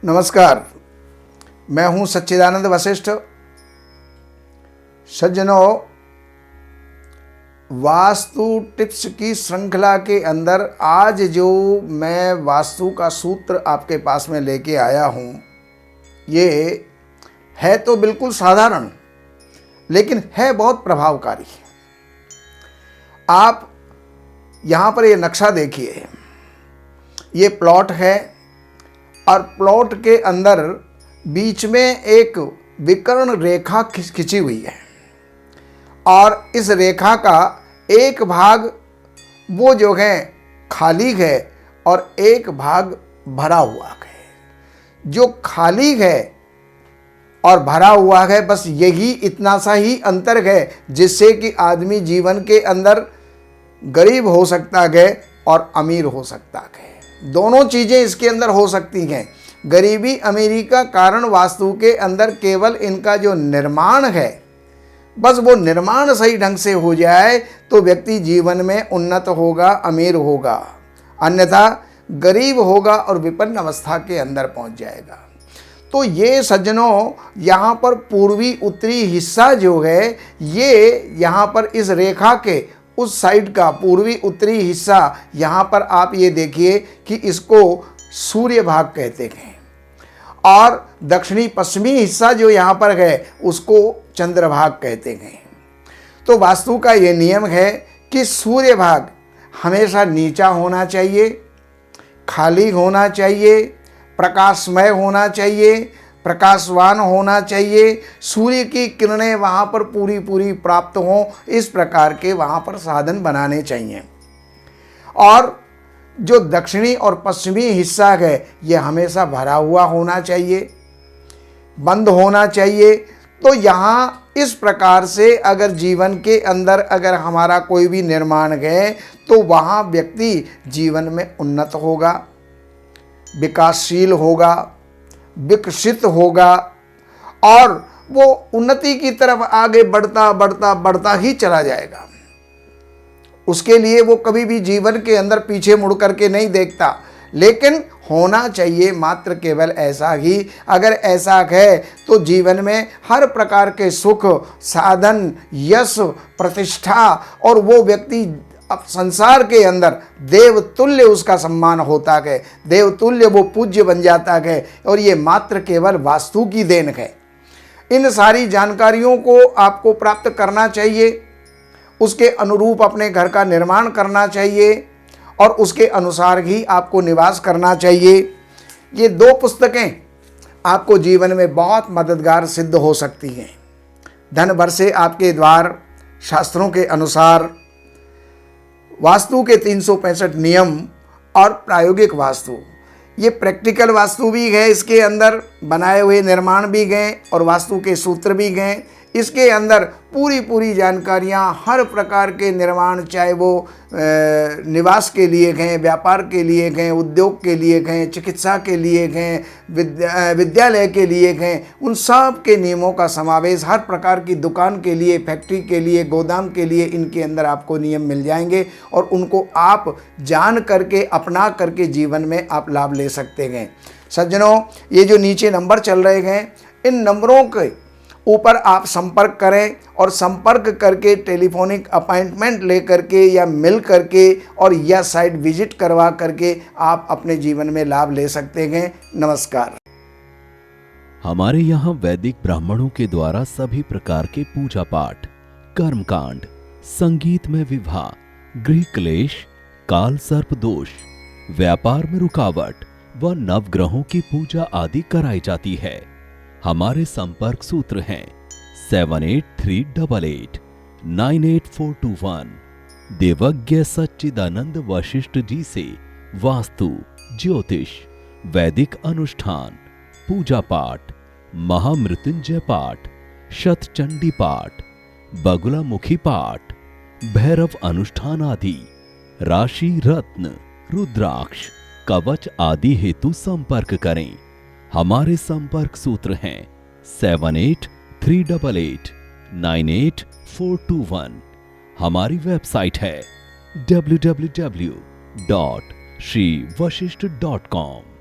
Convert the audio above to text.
नमस्कार, मैं हूं सच्चिदानंद वशिष्ठ। सज्जनों, वास्तु टिप्स की श्रृंखला के अंदर आज जो मैं वास्तु का सूत्र आपके पास में लेके आया हूं, ये है तो बिल्कुल साधारण, लेकिन है बहुत प्रभावकारी। आप यहाँ पर ये नक्शा देखिए, ये प्लॉट है और प्लॉट के अंदर बीच में एक विकर्ण रेखा खिंची हुई है और इस रेखा का एक भाग वो जो है खाली है और एक भाग भरा हुआ है। जो खाली है और भरा हुआ है, बस यही इतना सा ही अंतर है जिससे कि आदमी जीवन के अंदर गरीब हो सकता है और अमीर हो सकता है। दोनों चीज़ें इसके अंदर हो सकती हैं। गरीबी अमीरी का कारण वास्तु के अंदर केवल इनका जो निर्माण है, बस वो निर्माण सही ढंग से हो जाए तो व्यक्ति जीवन में उन्नत होगा, अमीर होगा, अन्यथा गरीब होगा और विपन्न अवस्था के अंदर पहुंच जाएगा। तो ये सज्जनों, यहाँ पर पूर्वी उत्तरी हिस्सा जो है, ये यहाँ पर इस रेखा के उस साइड का पूर्वी उत्तरी हिस्सा, यहाँ पर आप ये देखिए कि इसको सूर्य भाग कहते हैं और दक्षिणी पश्चिमी हिस्सा जो यहाँ पर है उसको चंद्र भाग कहते हैं। तो वास्तु का ये नियम है कि सूर्य भाग हमेशा नीचा होना चाहिए, खाली होना चाहिए, प्रकाशमय होना चाहिए, प्रकाशवान होना चाहिए, सूर्य की किरणें वहाँ पर पूरी पूरी प्राप्त हों, इस प्रकार के वहाँ पर साधन बनाने चाहिए। और जो दक्षिणी और पश्चिमी हिस्सा है ये हमेशा भरा हुआ होना चाहिए, बंद होना चाहिए। तो यहाँ इस प्रकार से अगर जीवन के अंदर अगर हमारा कोई भी निर्माण है तो वहाँ व्यक्ति जीवन में उन्नत होगा, विकासशील होगा, विकसित होगा और वो उन्नति की तरफ आगे बढ़ता बढ़ता बढ़ता ही चला जाएगा। उसके लिए वो कभी भी जीवन के अंदर पीछे मुड़ करके नहीं देखता, लेकिन होना चाहिए मात्र केवल ऐसा ही। अगर ऐसा है तो जीवन में हर प्रकार के सुख, साधन, यश, प्रतिष्ठा और वो व्यक्ति अब संसार के अंदर देवतुल्य उसका सम्मान होता है, देवतुल्य वो पूज्य बन जाता है। और ये मात्र केवल वास्तु की देन है। इन सारी जानकारियों को आपको प्राप्त करना चाहिए, उसके अनुरूप अपने घर का निर्माण करना चाहिए और उसके अनुसार ही आपको निवास करना चाहिए। ये दो पुस्तकें आपको जीवन में बहुत मददगार सिद्ध हो सकती हैं। धन बरसे आपके द्वार, शास्त्रों के अनुसार, वास्तु के 365 नियम और प्रायोगिक वास्तु। ये प्रैक्टिकल वास्तु भी है, इसके अंदर बनाए हुए निर्माण भी गए और वास्तु के सूत्र भी गए। इसके अंदर पूरी पूरी जानकारियाँ, हर प्रकार के निर्माण, चाहे वो निवास के लिए गए, व्यापार के लिए गए, उद्योग के लिए गए, चिकित्सा के लिए गए, विद्यालय के लिए गए, उन सब के नियमों का समावेश, हर प्रकार की दुकान के लिए, फैक्ट्री के लिए, गोदाम के लिए, इनके अंदर आपको नियम मिल जाएंगे और उनको आप जान करके, अपना करके जीवन में आप लाभ ले सकते हैं। सज्जनों, ये जो नीचे नंबर चल रहे हैं, इन नंबरों के ऊपर आप संपर्क करें और संपर्क करके टेलीफोनिक अपॉइंटमेंट ले करके या मिल करके और या साइट विजिट करवा करके आप अपने जीवन में लाभ ले सकते हैं। नमस्कार। हमारे यहाँ वैदिक ब्राह्मणों के द्वारा सभी प्रकार के पूजा पाठ, कर्मकांड, संगीत में विवाह, गृह क्लेश, काल सर्प दोष, व्यापार में रुकावट व नवग्रहों की पूजा आदि कराई जाती है। हमारे संपर्क सूत्र हैं 7838898421। देवज्ञ सच्चिदानंद वशिष्ठ जी से वास्तु, ज्योतिष, वैदिक अनुष्ठान, पूजा पाठ, महामृत्युंजय पाठ, शतचंडी पाठ, बगुलामुखी पाठ, भैरव अनुष्ठान आदि, राशि रत्न, रुद्राक्ष, कवच आदि हेतु संपर्क करें। हमारे संपर्क सूत्र हैं 7838898421। हमारी वेबसाइट है www.shrivashishth.com।